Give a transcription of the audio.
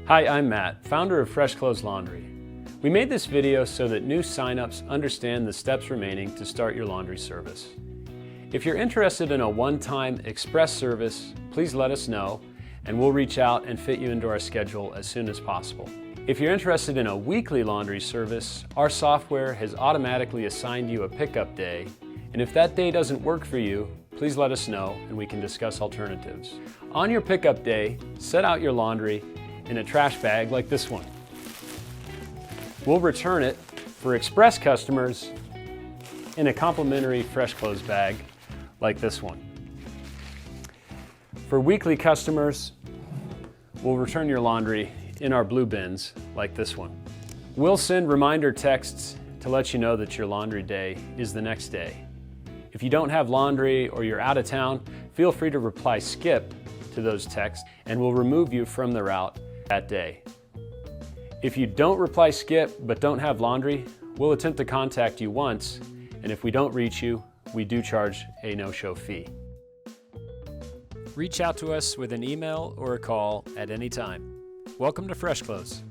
Hi, I'm Matt, founder of Fresh Clothes Laundry. We made this video so that new signups understand the steps remaining to start your laundry service. If you're interested in a one-time express service, please let us know and we'll reach out and fit you into our schedule as soon as possible. If you're interested in a weekly laundry service, our software has automatically assigned you a pickup day, and if that day doesn't work for you, please let us know and we can discuss alternatives. On your pickup day, set out your laundry in a trash bag like this one. We'll return it for express customers in a complimentary fresh clothes bag like this one. For weekly customers, we'll return your laundry in our blue bins like this one. We'll send reminder texts to let you know that your laundry day is the next day. If you don't have laundry or you're out of town, feel free to reply skip to those texts and we'll remove you from the route that day. If you don't reply skip but don't have laundry, we'll attempt to contact you once, and if we don't reach you, we do charge a no-show fee. Reach out to us with an email or a call at any time. Welcome to Fresh Clothes.